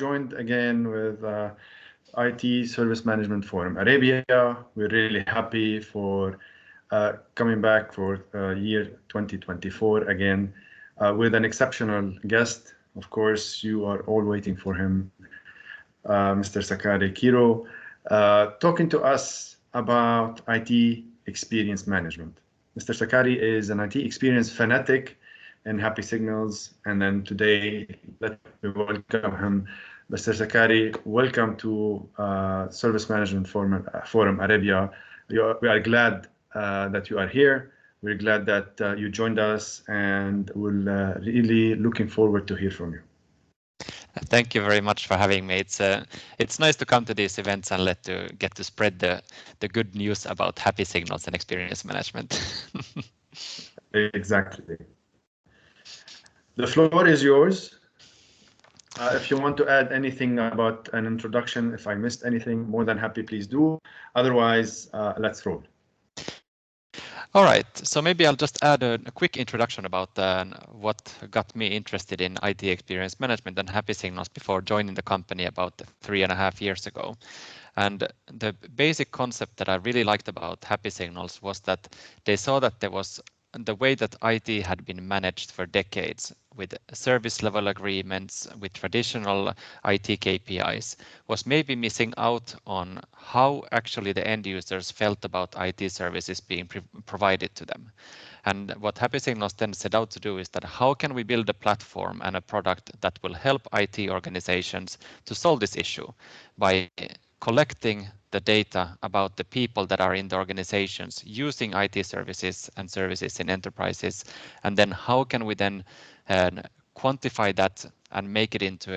joined again with IT Service Management Forum Arabia. We're really happy for coming back for year 2024 again with an exceptional guest. Of course, you are all waiting for him, Mr. Sakari Kyrö, talking to us about IT experience management. Mr. Sakari is an IT experience fanatic in HappySignals, and then today let me welcome him. Mr. Sakari, welcome to Service Management Forum Arabia. We are glad that you are here. We're glad that you joined us, and we're really looking forward to hear from you. Thank you very much for having me. It's nice to come to these events and get to spread the good news about HappySignals and experience management. Exactly. The floor is yours. If you want to add anything about an introduction, if I missed anything, more than happy, please do. Otherwise, let's roll. All right, so maybe I'll just add a quick introduction about what got me interested in IT experience management and HappySignals before joining the company about 3.5 years ago. And the basic concept that I really liked about HappySignals was that they saw that there was the way that IT had been managed for decades with service level agreements, with traditional IT KPIs, was maybe missing out on how actually the end users felt about IT services being provided to them. And what HappySignals then set out to do is that how can we build a platform and a product that will help IT organizations to solve this issue by collecting the data about the people that are in the organizations using IT services and services in enterprises, and then how can we then quantify that and make it into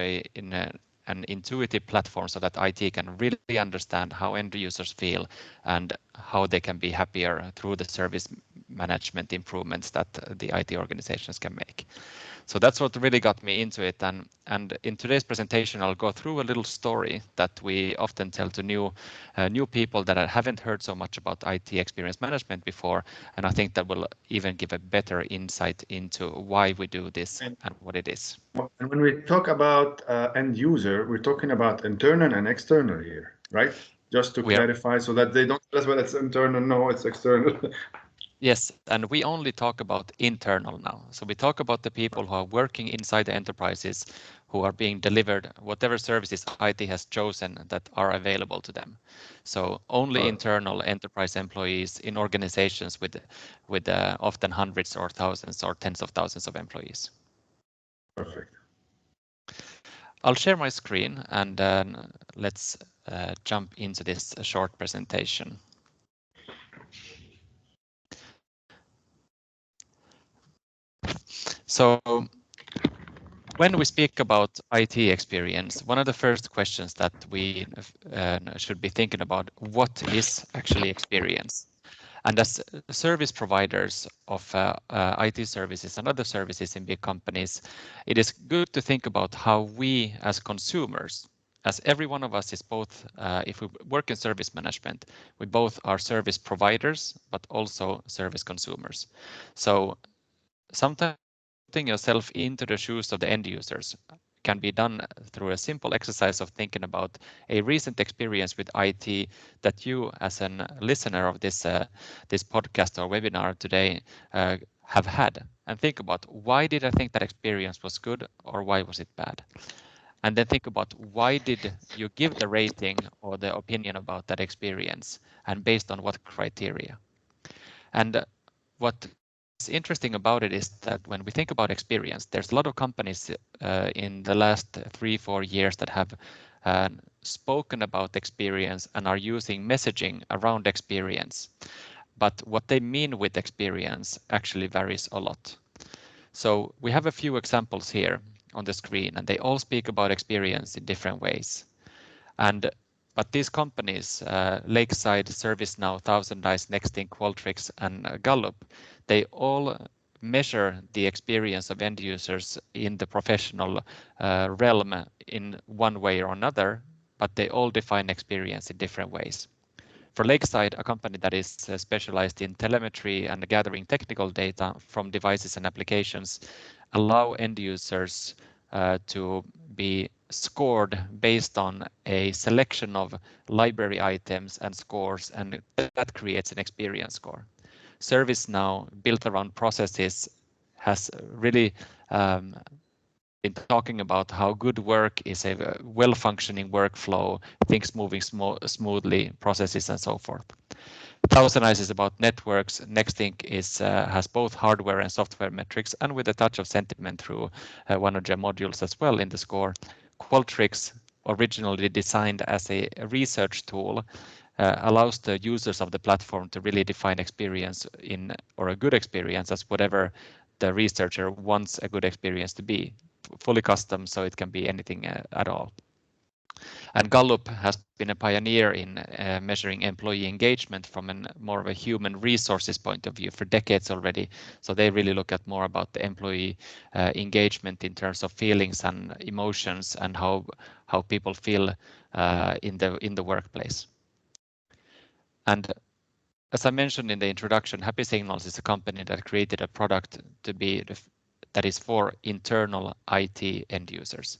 an intuitive platform so that IT can really understand how end users feel and how they can be happier through the service management improvements that the IT organizations can make. So that's what really got me into it. And in today's presentation, I'll go through a little story that we often tell to new people that haven't heard so much about IT experience management before. And I think that will even give a better insight into why we do this and what it is. And when we talk about end user, we're talking about internal and external here, right? Just to clarify so that they don't tell us, well, it's internal, no, it's external. Yes, and we only talk about internal now. So we talk about the people who are working inside the enterprises, who are being delivered whatever services IT has chosen that are available to them. So only internal enterprise employees in organizations with often hundreds or thousands or tens of thousands of employees. Perfect. I'll share my screen and let's jump into this short presentation. So when we speak about IT experience, one of the first questions that we should be thinking about, what is actually experience? And as service providers of IT services and other services in big companies, it is good to think about how we as consumers, as every one of us is both, if we work in service management, we both are service providers, but also service consumers. So sometimes putting yourself into the shoes of the end users can be done through a simple exercise of thinking about a recent experience with IT that you, as a listener of this podcast or webinar today, have had, and think about why did I think that experience was good or why was it bad, and then think about why did you give the rating or the opinion about that experience, and based on what criteria. And what is interesting about it is that when we think about experience, there's a lot of companies in the last 3-4 years that have spoken about experience and are using messaging around experience. But what they mean with experience actually varies a lot. So we have a few examples here on the screen, and they all speak about experience in different ways. But these companies, Lakeside, ServiceNow, Thousand Eyes, Nextink, Qualtrics, and Gallup, they all measure the experience of end users in the professional realm in one way or another, but they all define experience in different ways. For Lakeside, a company that is specialized in telemetry and gathering technical data from devices and applications, allow end users to be scored based on a selection of library items and scores, and that creates an experience score. ServiceNow, built around processes, has really been talking about how good work is a well-functioning workflow, things moving smoothly, processes and so forth. ThousandEyes is about networks. Nextthink is has both hardware and software metrics, and with a touch of sentiment through one of their modules as well in the score. Qualtrics, originally designed as a research tool, allows the users of the platform to really define experience or a good experience as whatever the researcher wants a good experience to be, fully custom, so it can be anything at all. And Gallup has been a pioneer in measuring employee engagement from more of a human resources point of view for decades already. So they really look at more about the employee engagement in terms of feelings and emotions and how people feel in the workplace. And as I mentioned in the introduction, HappySignals is a company that created a product that is for internal IT end users.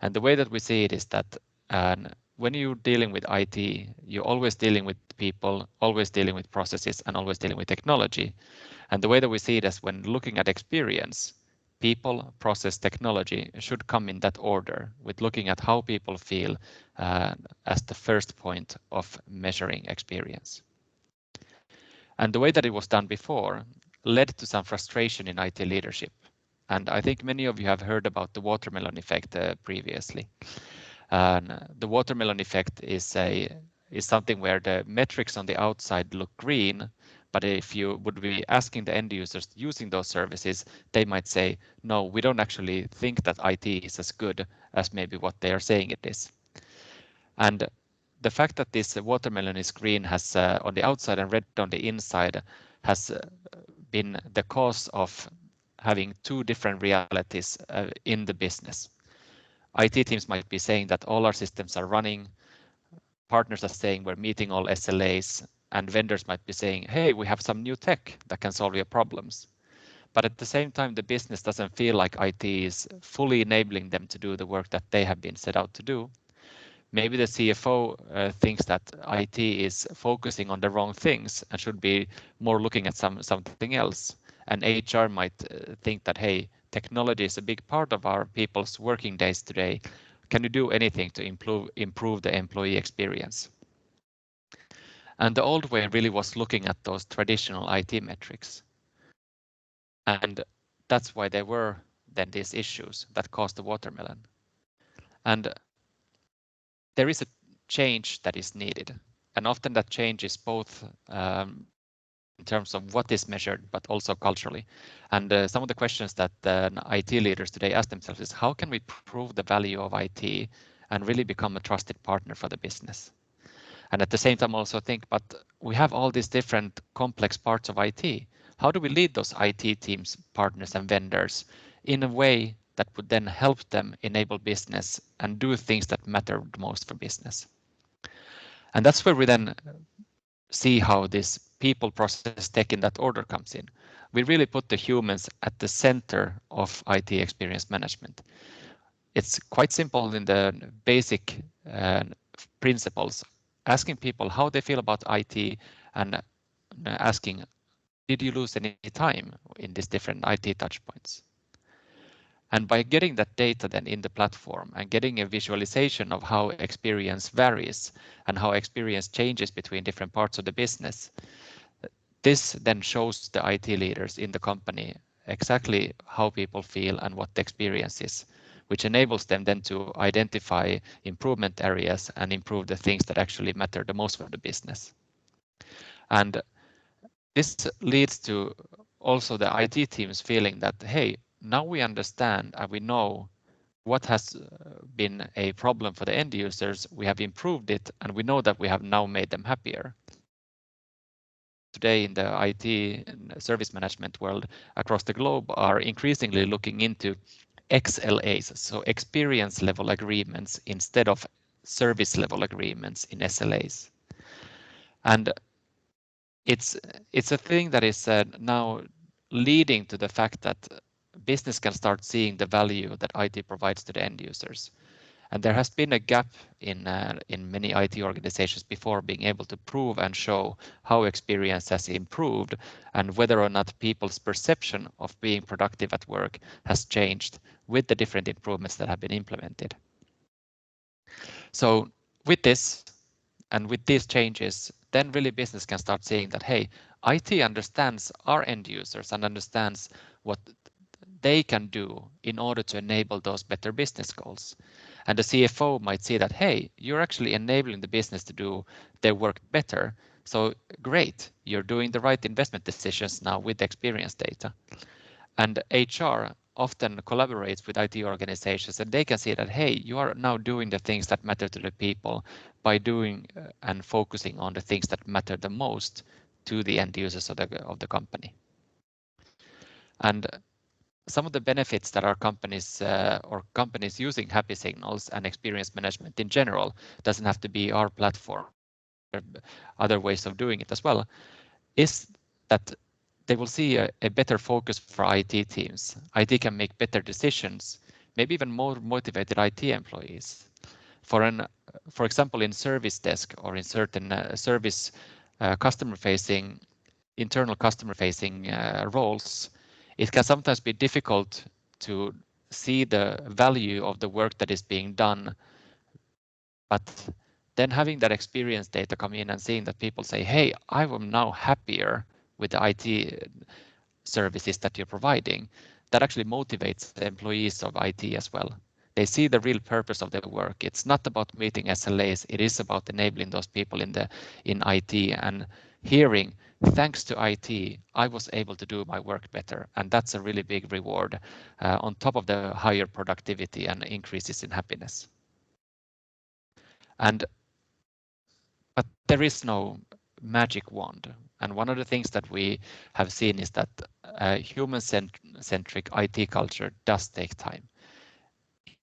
And the way that we see it is that when you're dealing with IT, you're always dealing with people, always dealing with processes, and always dealing with technology. And the way that we see it is when looking at experience, people, process, technology should come in that order, with looking at how people feel as the first point of measuring experience. And the way that it was done before led to some frustration in IT leadership. And I think many of you have heard about the watermelon effect previously. The watermelon effect is something where the metrics on the outside look green, but if you would be asking the end users using those services, they might say, no, we don't actually think that IT is as good as maybe what they are saying it is. And the fact that this watermelon is green has on the outside and red on the inside has been the cause of having two different realities in the business. IT teams might be saying that all our systems are running, partners are saying we're meeting all SLAs, and vendors might be saying, hey, we have some new tech that can solve your problems. But at the same time, the business doesn't feel like IT is fully enabling them to do the work that they have been set out to do. Maybe the CFO thinks that IT is focusing on the wrong things and should be more looking at something else. And HR might think that, hey, technology is a big part of our people's working days today. Can you do anything to improve the employee experience? And the old way really was looking at those traditional IT metrics. And that's why there were then these issues that caused the watermelon. And there is a change that is needed. And often that change is both in terms of what is measured, but also culturally. And some of the questions that IT leaders today ask themselves is, how can we prove the value of IT and really become a trusted partner for the business? And at the same time also think, but we have all these different complex parts of IT. How do we lead those IT teams, partners and vendors in a way that would then help them enable business and do things that matter most for business? And that's where we then see how this people, process, tech in that order comes in. We really put the humans at the center of IT experience management. It's quite simple in the basic principles, asking people how they feel about IT and asking, did you lose any time in these different IT touchpoints? And by getting that data then in the platform and getting a visualization of how experience varies and how experience changes between different parts of the business, this then shows the IT leaders in the company exactly how people feel and what the experience is, which enables them then to identify improvement areas and improve the things that actually matter the most for the business. And this leads to also the IT teams feeling that, hey, now we understand and we know what has been a problem for the end users, we have improved it, and we know that we have now made them happier. Today in the IT and service management world across the globe are increasingly looking into XLAs, so experience level agreements instead of service level agreements in SLAs. And it's a thing that is now leading to the fact that business can start seeing the value that IT provides to the end users. And there has been a gap in many IT organizations before being able to prove and show how experience has improved and whether or not people's perception of being productive at work has changed with the different improvements that have been implemented. So with this and with these changes, then really business can start seeing that, hey, IT understands our end users and understands what they can do in order to enable those better business goals. And the CFO might see that, hey, you're actually enabling the business to do their work better. So great, you're doing the right investment decisions now with the experience data. And HR often collaborates with IT organizations, and they can see that, hey, you are now doing the things that matter to the people by doing and focusing on the things that matter the most to the end users of the company. And some of the benefits that our companies or companies using HappySignals and experience management in general, doesn't have to be our platform, other ways of doing it as well, is that they will see a better focus for IT teams. IT can make better decisions, maybe even more motivated IT employees. For example, in service desk or in certain service customer-facing, internal customer-facing roles, it can sometimes be difficult to see the value of the work that is being done, but then having that experience data come in and seeing that people say, hey, I am now happier with the IT services that you're providing, that actually motivates the employees of IT as well. They see the real purpose of their work. It's not about meeting SLAs. It is about enabling those people in IT and hearing, thanks to IT, I was able to do my work better. And that's a really big reward on top of the higher productivity and increases in happiness. But there is no magic wand. And one of the things that we have seen is that human-centric IT culture does take time.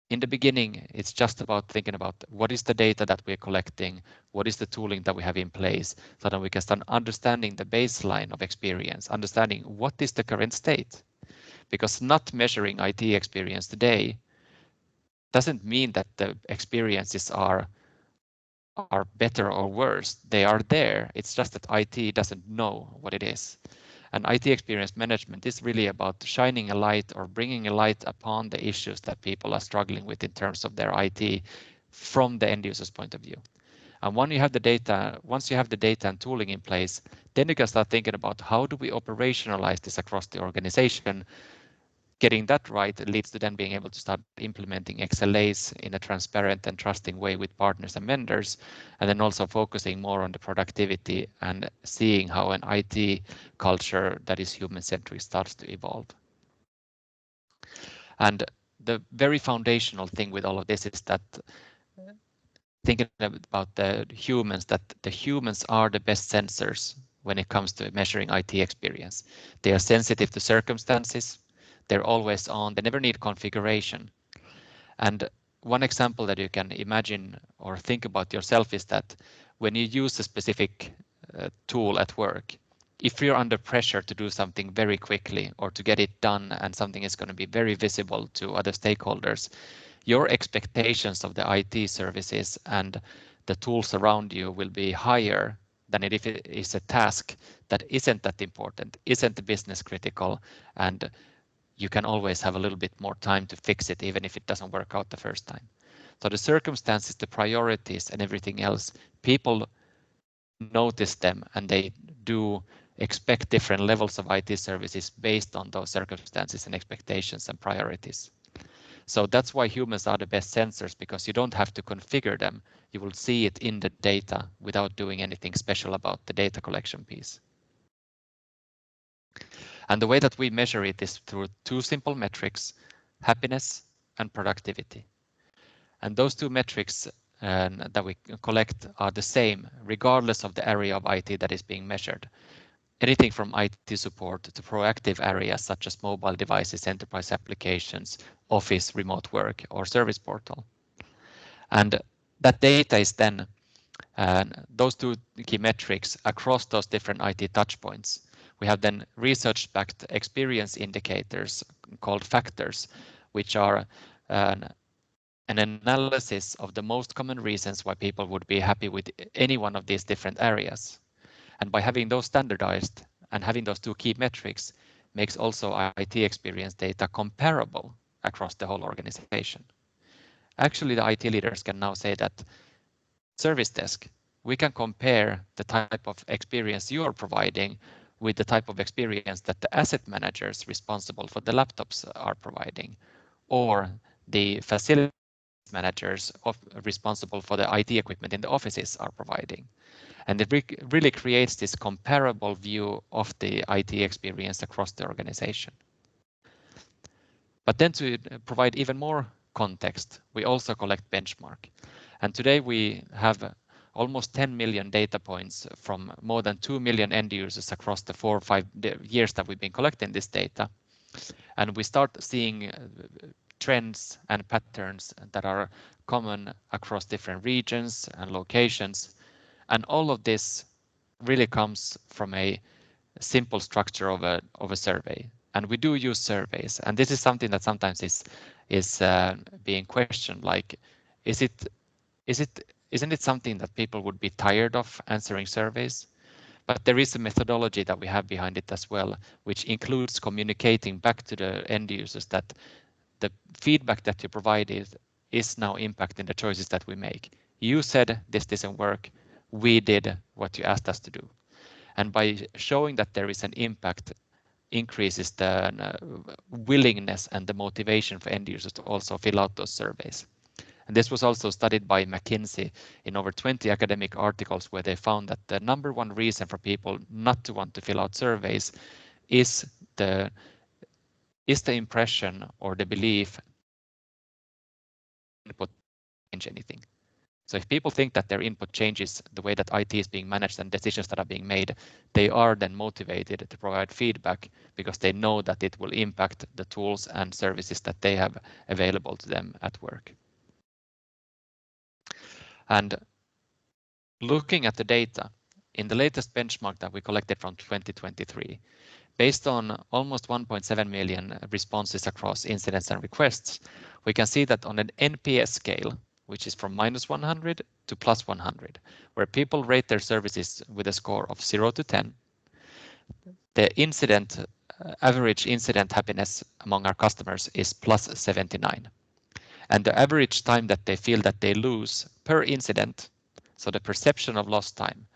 In the beginning, it's just about thinking about what is the data that we're collecting, what is the tooling that we have in place, so that we can start understanding the baseline of experience, understanding what is the current state. Because not measuring IT experience today doesn't mean that the experiences are better or worse. They are there. It's just that IT doesn't know what it is. And IT experience management is really about shining a light or bringing a light upon the issues that people are struggling with in terms of their IT from the end user's point of view. And once you have the data and tooling in place, then you can start thinking about how do we operationalize this across the organization. Getting that right leads to then being able to start implementing XLAs in a transparent and trusting way with partners and vendors, and then also focusing more on the productivity and seeing how an IT culture that is human-centric starts to evolve. And the very foundational thing with all of this is that thinking about the humans, that the humans are the best sensors when it comes to measuring IT experience. They are sensitive to circumstances. They're always on, they never need configuration. And one example that you can imagine or think about yourself is that when you use a specific tool at work, if you're under pressure to do something very quickly or to get it done and something is going to be very visible to other stakeholders, your expectations of the IT services and the tools around you will be higher than if it is a task that isn't that important, isn't business critical, and you can always have a little bit more time to fix it, even if it doesn't work out the first time. So the circumstances, the priorities, and everything else, people notice them and they do expect different levels of IT services based on those circumstances and expectations and priorities. So that's why humans are the best sensors, because you don't have to configure them. You will see it in the data without doing anything special about the data collection piece. And the way that we measure it is through two simple metrics, happiness and productivity. And those two metrics that we collect are the same regardless of the area of IT that is being measured. Anything from IT support to proactive areas such as mobile devices, enterprise applications, office, remote work, or service portal. And that data is then those two key metrics across those different IT touchpoints. We have then research-backed experience indicators called factors, which are an analysis of the most common reasons why people would be happy with any one of these different areas. And by having those standardized and having those two key metrics makes also IT experience data comparable across the whole organization. Actually, the IT leaders can now say that service desk, we can compare the type of experience you're providing with the type of experience that the asset managers responsible for the laptops are providing, or the facility managers responsible for the IT equipment in the offices are providing. And it really creates this comparable view of the IT experience across the organization. But then to provide even more context, we also collect benchmark. And today we have almost 10 million data points from more than 2 million end users across the 4 or 5 years that we've been collecting this data. And we start seeing trends and patterns that are common across different regions and locations. And all of this really comes from a simple structure of a survey. And we do use surveys, and this is something that sometimes is being questioned. Like, isn't it something that people would be tired of answering surveys? But there is a methodology that we have behind it as well, which includes communicating back to the end users that the feedback that you provided is now impacting the choices that we make. You said this doesn't work. We did what you asked us to do. And by showing that there is an impact, increases the willingness and the motivation for end users to also fill out those surveys. And this was also studied by McKinsey in over 20 academic articles, where they found that the number one reason for people not to want to fill out surveys is the impression or the belief input change anything. So if people think that their input changes the way that IT is being managed and decisions that are being made, they are then motivated to provide feedback because they know that it will impact the tools and services that they have available to them at work. And looking at the data, in the latest benchmark that we collected from 2023, based on almost 1.7 million responses across incidents and requests, we can see that on an NPS scale, which is from -100 to +100, where people rate their services with a score of 0 to 10, the average incident happiness among our customers is +79. And the average time that they feel that they lose per incident, so the perception of lost time,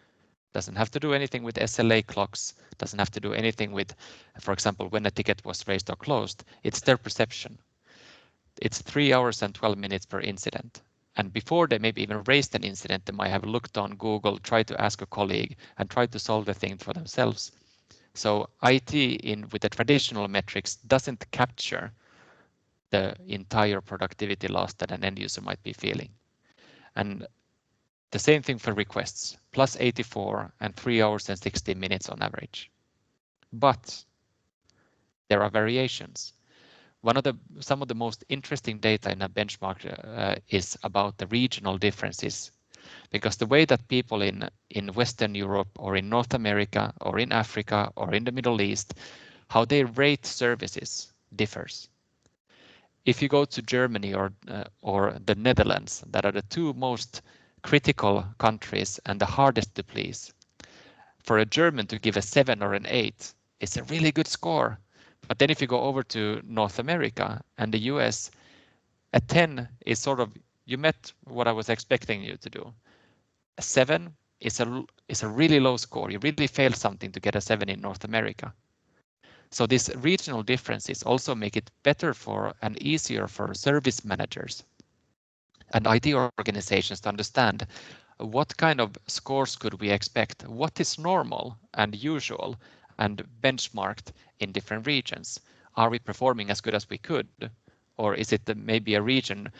doesn't have to do anything with SLA clocks, doesn't have to do anything with, for example, when a ticket was raised or closed. It's their perception. It's 3 hours and 12 minutes per incident. And before they maybe even raised an incident, they might have looked on Google, tried to ask a colleague, and tried to solve the thing for themselves. So IT with the traditional metrics doesn't capture the entire productivity loss that an end user might be feeling. And the same thing for requests, +84 and 3 hours and 60 minutes on average. But there are variations. Some of the most interesting data in a benchmark is about the regional differences, because the way that people in Western Europe or in North America or in Africa or in the Middle East, how they rate services differs. If you go to Germany or the Netherlands, that are the two most critical countries and the hardest to please, for a German to give a 7 or an 8 is a really good score. But then if you go over to North America and the US, a 10 is sort of, you met what I was expecting you to do. A 7 is a really low score. You really failed something to get a 7 in North America. So these regional differences also make it better for and easier for service managers and IT organizations to understand what kind of scores could we expect, what is normal and usual and benchmarked in different regions. Are we performing as good as we could? Or is it maybe a region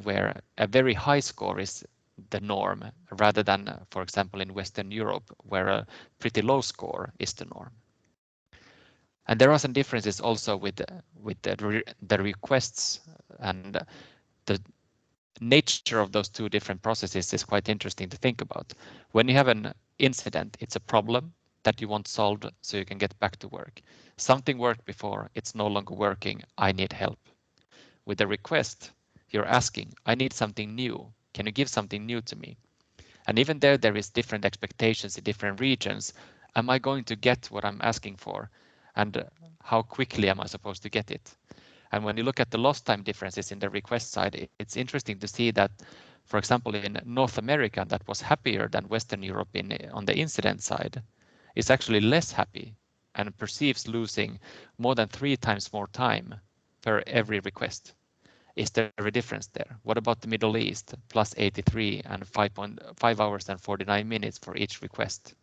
where a very high score is the norm, rather than, for example, in Western Europe, where a pretty low score is the norm? And there are some differences also with the requests, and the nature of those two different processes is quite interesting to think about. When you have an incident, it's a problem that you want solved so you can get back to work. Something worked before, it's no longer working, I need help. With a request, You're asking, I need something new. Can you give something new to me? And even there is different expectations in different regions. Am I going to get what I'm asking for? And how quickly am I supposed to get it? And when you look at the lost time differences in the request side, it's interesting to see that, for example, in North America, that was happier than Western Europe on the incident side, is actually less happy and perceives losing more than 3 times more time per every request. Is there a difference there? What about the Middle East? Plus 83 and 5 hours and 49 minutes for each request.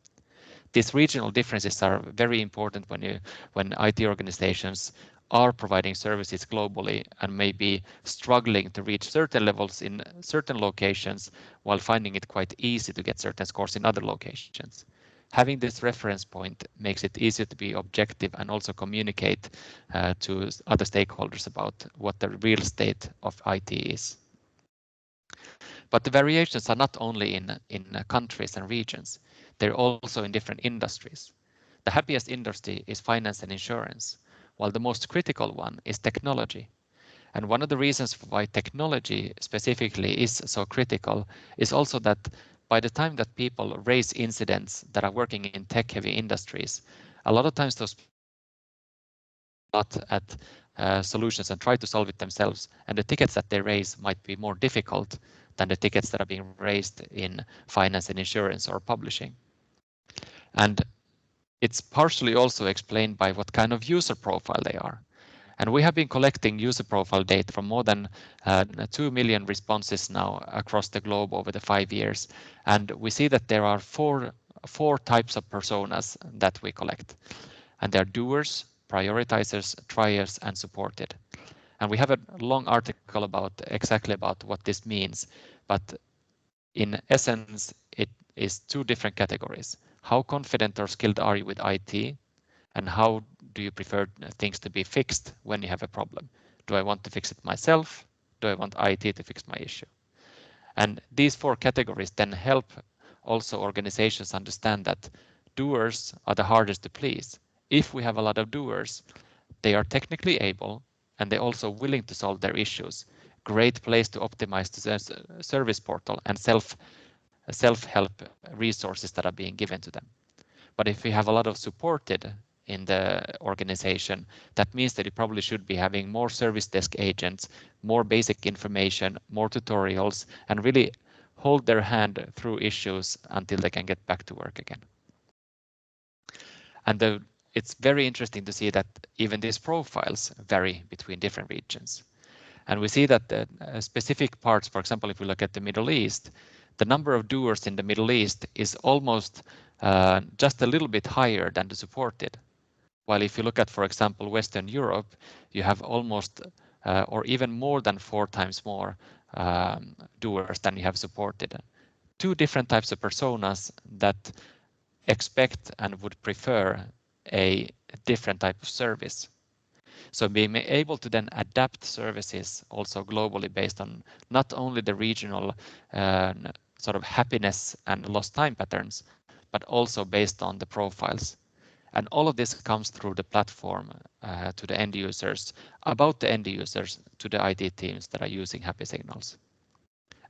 These regional differences are very important when IT organizations are providing services globally and may be struggling to reach certain levels in certain locations while finding it quite easy to get certain scores in other locations. Having this reference point makes it easier to be objective and also communicate to other stakeholders about what the real state of IT is. But the variations are not only in countries and regions, they're also in different industries. The happiest industry is finance and insurance, while the most critical one is technology. And one of the reasons why technology specifically is so critical is also that by the time that people raise incidents that are working in tech-heavy industries, a lot of times those not at solutions and try to solve it themselves, and the tickets that they raise might be more difficult than the tickets that are being raised in finance and insurance or publishing. And it's partially also explained by what kind of user profile they are. And we have been collecting user profile data from more than 2 million responses now across the globe over the 5 years. And we see that there are four types of personas that we collect. And they are doers, prioritizers, triers, and supported. And we have a long article exactly about what this means. But in essence, it is 2 different categories. How confident or skilled are you with IT? And how do you prefer things to be fixed when you have a problem? Do I want to fix it myself? Do I want IT to fix my issue? And these 4 categories then help also organizations understand that doers are the hardest to please. If we have a lot of doers, they are technically able and they're also willing to solve their issues. Great place to optimize the service portal and self-help resources that are being given to them. But if we have a lot of supported in the organization, that means that you probably should be having more service desk agents, more basic information, more tutorials, and really hold their hand through issues until they can get back to work again. And it's very interesting to see that even these profiles vary between different regions. And we see that the specific parts, for example, if we look at the Middle East, the number of doers in the Middle East is almost just a little bit higher than the supported. While if you look at, for example, Western Europe, you have almost or even more than 4 times more doers than you have supported. 2 different types of personas that expect and would prefer a different type of service. So being able to then adapt services also globally based on not only the regional sort of happiness and lost time patterns, but also based on the profiles. And all of this comes through the platform to the end users, about the end users to the IT teams that are using HappySignals.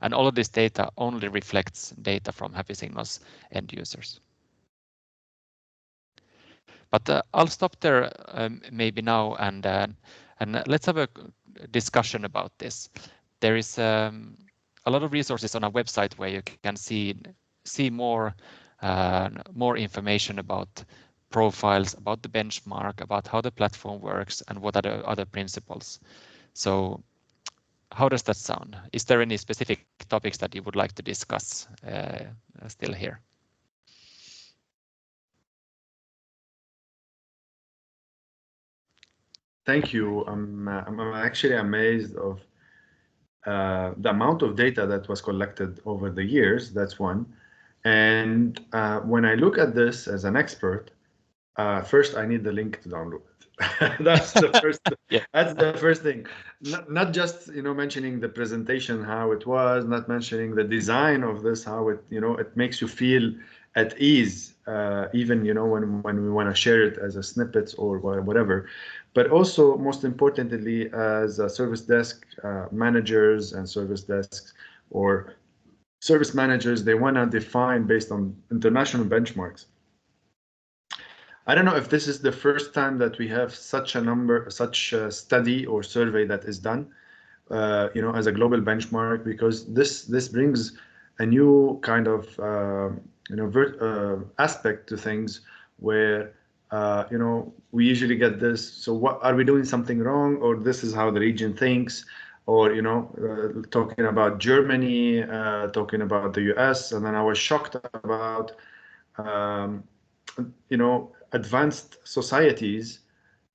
And all of this data only reflects data from HappySignals end users. But I'll stop there maybe now and let's have a discussion about this. There is a lot of resources on our website where you can see more information about profiles, about the benchmark, about how the platform works, and what are the other principles. So how does that sound? Is there any specific topics that you would like to discuss still here? Thank you. I'm actually amazed of the amount of data that was collected over the years. That's one. And when I look at this as an expert, first I need the link to download it. That's the first. Yeah. That's the first thing. Not just mentioning the presentation, how it was, not mentioning the design of this, how it it makes you feel at ease, even when we want to share it as a snippets or whatever. but also most importantly, as service desk managers and service desks or service managers, they want to define based on international benchmarks. I don't know if this is the first time that we have such a study or survey that is done, as a global benchmark, because this brings a new kind of aspect to things where we usually get this. So what are we doing something wrong, or this is how the region thinks, or talking about Germany, talking about the US, and then I was shocked about um, advanced societies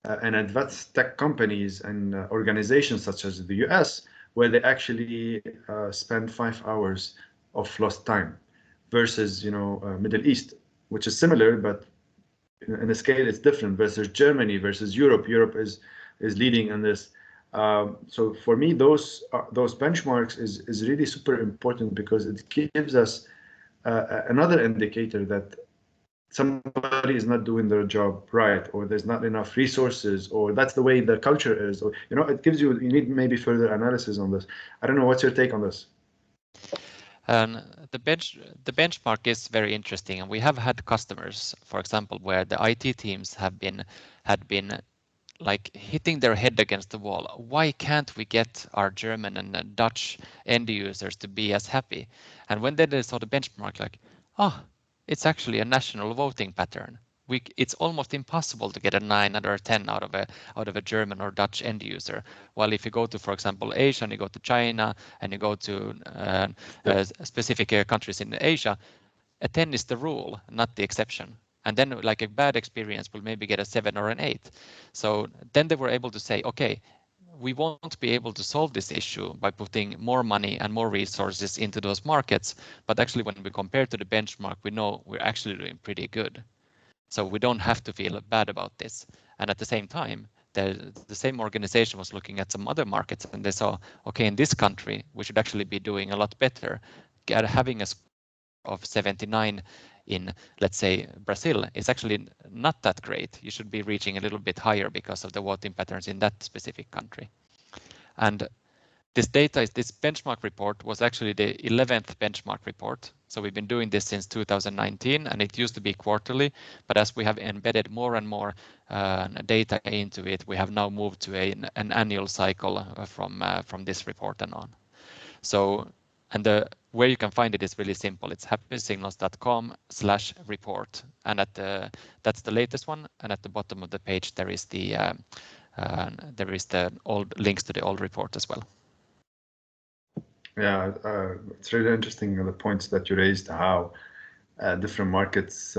and advanced tech companies and organizations such as the US, where they actually spend 5 hours of lost time versus Middle East, which is similar, but in a scale it's different, versus Germany versus Europe. Europe is leading in this. So for me, those benchmarks is really super important, because it gives us another indicator that somebody is not doing their job right, or there's not enough resources, or that's the way the culture is, or it gives you need maybe further analysis on this. I don't know, what's your take on this? The benchmark is very interesting, and we have had customers, for example, where the IT teams had been like hitting their head against the wall. Why can't we get our German and Dutch end users to be as happy? And when they saw the benchmark, like, it's actually a national voting pattern. It's almost impossible to get a 9 or a 10 out of a German or Dutch end user. While if you go to, for example, Asia, and you go to China, and you go to specific countries in Asia, a 10 is the rule, not the exception. And then like a bad experience will maybe get a 7 or an 8. So then they were able to say, okay, we won't be able to solve this issue by putting more money and more resources into those markets. But actually, when we compare to the benchmark, we know we're actually doing pretty good. So we don't have to feel bad about this. And at the same time, the same organization was looking at some other markets, and they saw, okay, in this country, we should actually be doing a lot better. Having a of 79 in, let's say, Brazil is actually not that great. You should be reaching a little bit higher because of the voting patterns in that specific country. And this benchmark report was actually the 11th benchmark report. So we've been doing this since 2019, and it used to be quarterly, but as we have embedded more and more data into it, we have now moved to an annual cycle from this report and on. So, and where you can find it is really simple. It's happysignals.com/report, and that's the latest one. And at the bottom of the page there is the old links to the old report as well. Yeah, it's really interesting the points that you raised, how different markets,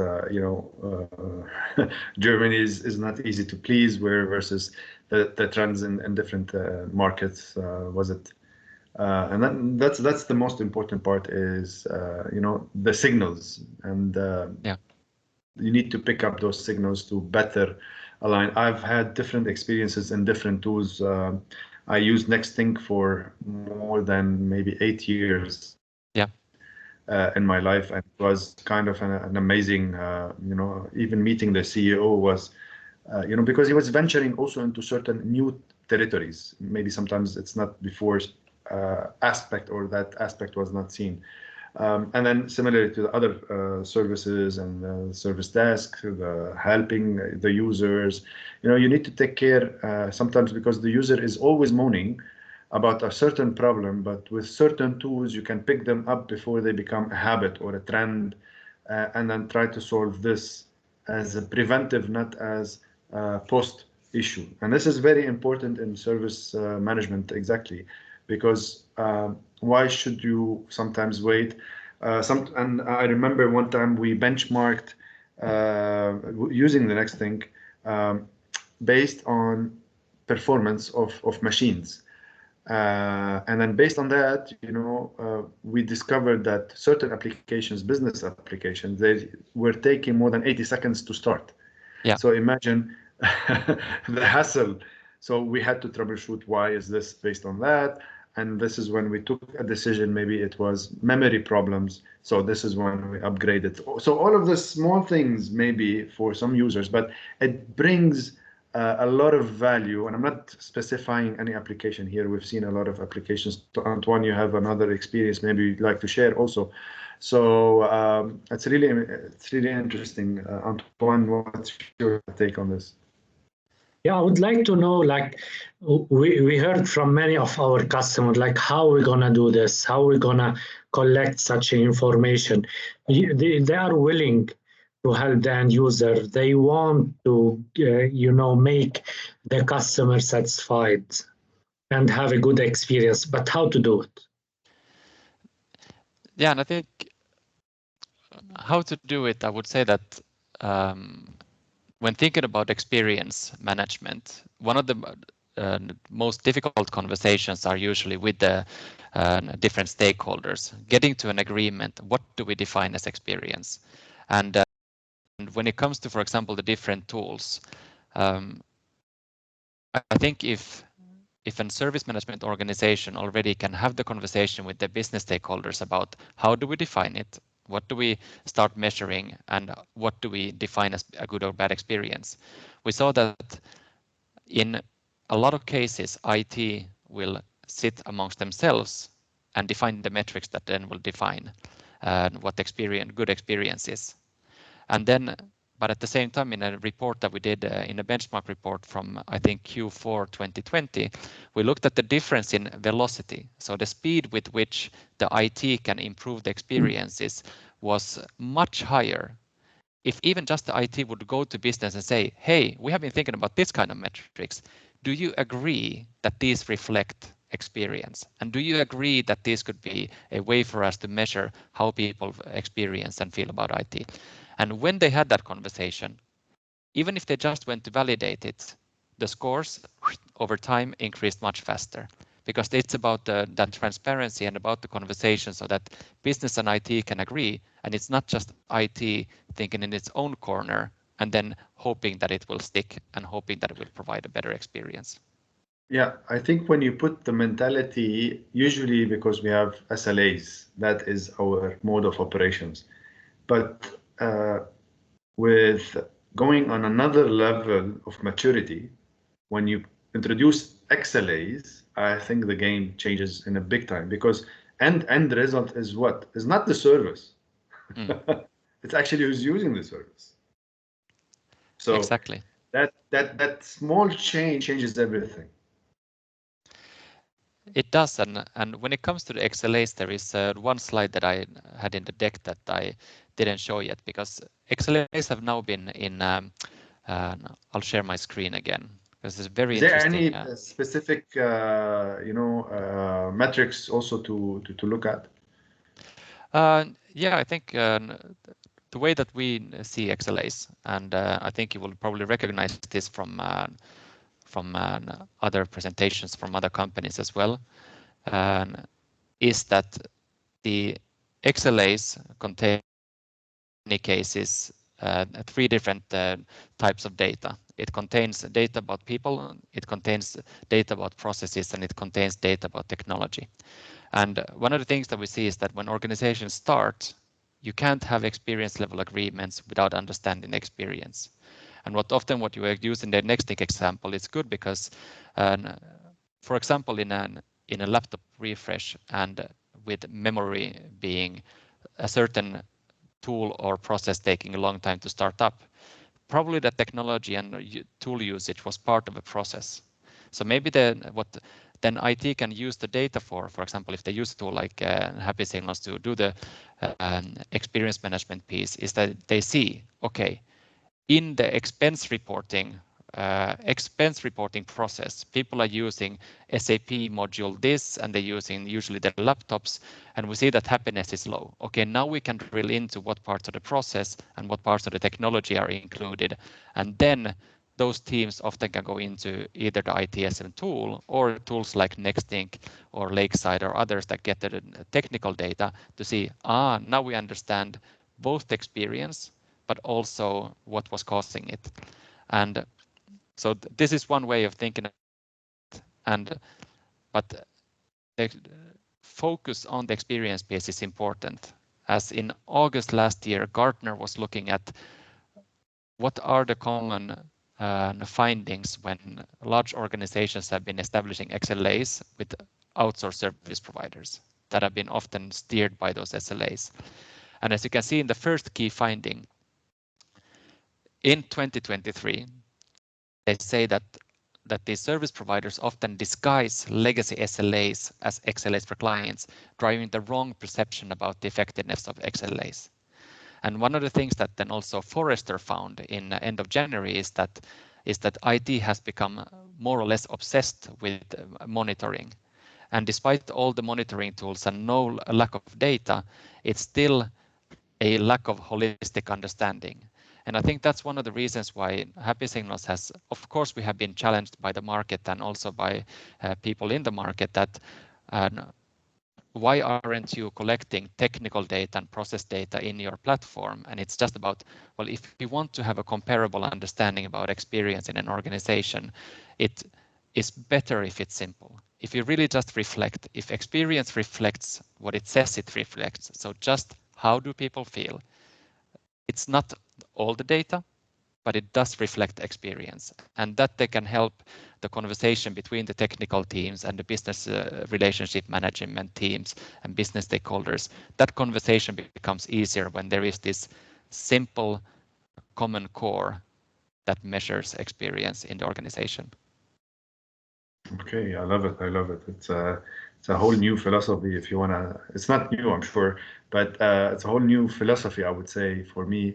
Germany is not easy to please, versus the trends in different markets. And that's the most important part is the signals, and you need to pick up those signals to better align. I've had different experiences in different tools. I used NextThink for more than maybe 8 years in my life, and it was kind of an amazing, even meeting the CEO was, because he was venturing also into certain new territories. Maybe sometimes it's not before aspect, or that aspect was not seen. And then similarly to the other services and service desk, helping the users, you need to take care sometimes, because the user is always moaning about a certain problem, but with certain tools you can pick them up before they become a habit or a trend, and then try to solve this as a preventive, not as a post issue. And this is very important in service management, exactly, because why should you sometimes wait? And I remember one time we benchmarked using the NextThink based on performance of machines. And then based on that, we discovered that certain applications, business applications, they were taking more than 80 seconds to start. Yeah. So imagine the hassle. So we had to troubleshoot, why is this based on that? And this is when we took a decision. Maybe it was memory problems. So this is when we upgraded. So all of the small things maybe for some users, but it brings a lot of value, and I'm not specifying any application here. We've seen a lot of applications. Antoine, you have another experience maybe you'd like to share also. So it's really interesting. Antoine, what's your take on this? Yeah, I would like to know, like, we heard from many of our customers, like, how we're gonna do this, how we're gonna collect such information. They are willing to help the end user. They want to, make the customer satisfied and have a good experience, but how to do it? Yeah, and I think how to do it, I would say that when thinking about experience management, one of the most difficult conversations are usually with the different stakeholders, getting to an agreement. What do we define as experience? And when it comes to, for example, the different tools, I think if a service management organization already can have the conversation with the business stakeholders about how do we define it, what do we start measuring, and what do we define as a good or bad experience, we saw that in a lot of cases, IT will sit amongst themselves and define the metrics that then will define what good experience is. And then, but at the same time, in a report that we did, in a benchmark report from, I think, Q4 2020, we looked at the difference in velocity. So the speed with which the IT can improve the experiences was much higher. If even just the IT would go to business and say, hey, we have been thinking about this kind of metrics. Do you agree that these reflect experience? And do you agree that this could be a way for us to measure how people experience and feel about IT? And when they had that conversation, even if they just went to validate it, the scores over time increased much faster, because it's about that transparency and about the conversation so that business and IT can agree, and it's not just IT thinking in its own corner and then hoping that it will stick and hoping that it will provide a better experience. Yeah, I think when you put the mentality, usually because we have SLAs, that is our mode of operations. But with going on another level of maturity, when you introduce XLAs, I think the game changes in a big time, because end result is what? Is not the service. It's actually who's using the service. So exactly. That small change changes everything. It does, and when it comes to the XLAs, there is one slide that I had in the deck that I didn't show yet, because XLAs have now been in. I'll share my screen again, because it's very interesting. Is there any specific, metrics also to look at? Yeah, I think the way that we see XLAs, and I think you will probably recognize this from other presentations from other companies as well, is that the XLAs contain, in many cases, 3 different types of data. It contains data about people, it contains data about processes, and it contains data about technology. And one of the things that we see is that when organizations start, you can't have experience level agreements without understanding the experience. And what you use in the next example is good because, for example, in a laptop refresh and with memory being a certain tool or process taking a long time to start up, probably the technology and tool usage was part of a process. So maybe what IT can use the data for example, if they use a tool like HappySignals to do the experience management piece, is that they see, okay, in the expense reporting process, people are using SAP module this, and they're using usually their laptops, and we see that happiness is low. Okay, now we can drill into what parts of the process and what parts of the technology are included, and then those teams often can go into either the ITSM tool or tools like Nextink or Lakeside or others that get the technical data to see, now we understand both the experience but also what was causing it. And so this is one way of thinking, but the focus on the experience piece is important. As in August last year, Gartner was looking at what are the common findings when large organizations have been establishing XLAs with outsourced service providers that have been often steered by those SLAs. And as you can see in the first key finding, in 2023, they say that these service providers often disguise legacy SLAs as XLAs for clients, driving the wrong perception about the effectiveness of XLAs. And one of the things that then also Forrester found in end of January is that IT has become more or less obsessed with monitoring. And despite all the monitoring tools and no lack of data, it's still a lack of holistic understanding. And I think that's one of the reasons why HappySignals has, of course, we have been challenged by the market and also by people in the market that why aren't you collecting technical data and process data in your platform? And it's just about, well, if you want to have a comparable understanding about experience in an organization, it is better if it's simple. If you really just reflect, if experience reflects what it says it reflects, so just how do people feel? It's not all the data, but it does reflect experience, and that they can help the conversation between the technical teams and the business relationship management teams and business stakeholders. That conversation becomes easier when there is this simple common core that measures experience in the organization. Okay, I love it. I love it. It's a whole new philosophy. If you wanna, it's not new, I'm sure, but it's a whole new philosophy, I would say, for me,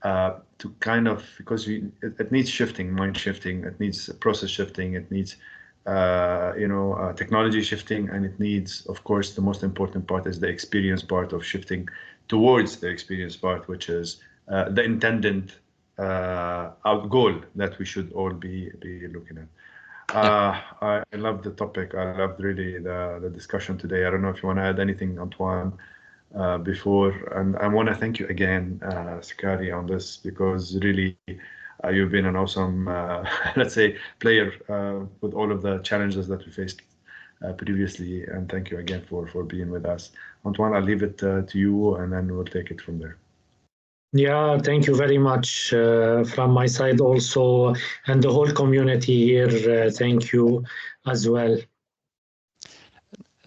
to kind of, because it needs shifting, mind shifting, it needs process shifting, it needs technology shifting, and it needs, of course, the most important part is the experience part of shifting towards the experience part, which is the intended goal that we should all be looking at. I love the topic. I loved really the discussion today. I don't know if you want to add anything, Antoine, before, and I want to thank you again, Sakari, on this, because really you've been an awesome, let's say, player with all of the challenges that we faced previously, and thank you again for being with us. Antoine, I'll leave it to you, and then we'll take it from there. Yeah, thank you very much from my side also, and the whole community here. Thank you as well.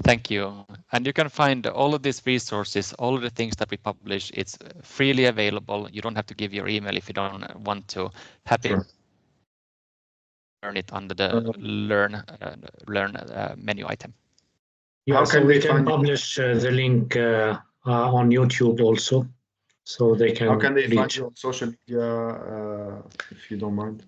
Thank you. And you can find all of these resources, all of the things that we publish. It's freely available. You don't have to give your email if you don't want to. Happy Sure. Learn it under the learn menu item. Yeah, so we can publish the link on YouTube also, so they can. How can they find you on social media, if you don't mind?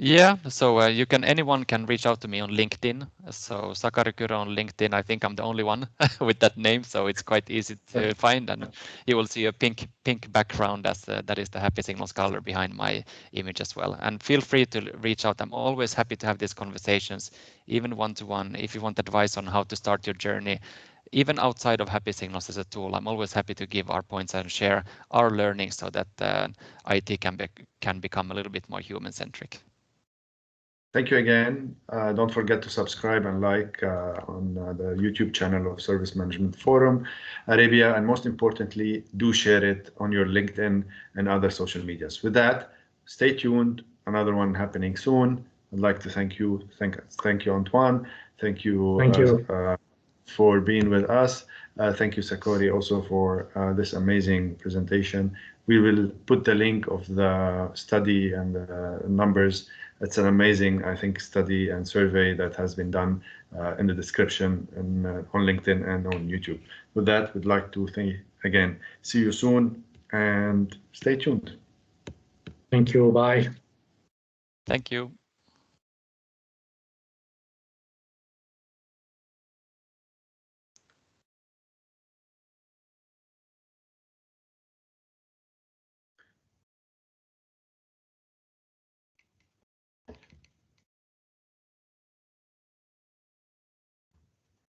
Yeah, so anyone can reach out to me on LinkedIn. So Sakari Kyrö on LinkedIn. I think I'm the only one with that name, so it's quite easy to find. And you will see a pink background as that is the HappySignals color behind my image as well. And feel free to reach out. I'm always happy to have these conversations, even one-to-one. If you want advice on how to start your journey, even outside of HappySignals as a tool, I'm always happy to give our points and share our learning so that IT can become a little bit more human-centric. Thank you again. Don't forget to subscribe and like on the YouTube channel of Service Management Forum Arabia, and most importantly, do share it on your LinkedIn and other social medias. With that, stay tuned. Another one happening soon. I'd like to thank you. Thank you, Antoine. Thank you, for being with us. Thank you, Sakari, also for this amazing presentation. We will put the link of the study and the numbers. It's an amazing, I think, study and survey that has been done in the description and on LinkedIn and on YouTube. With that, we'd like to again, see you soon and stay tuned. Thank you. Bye. Thank you.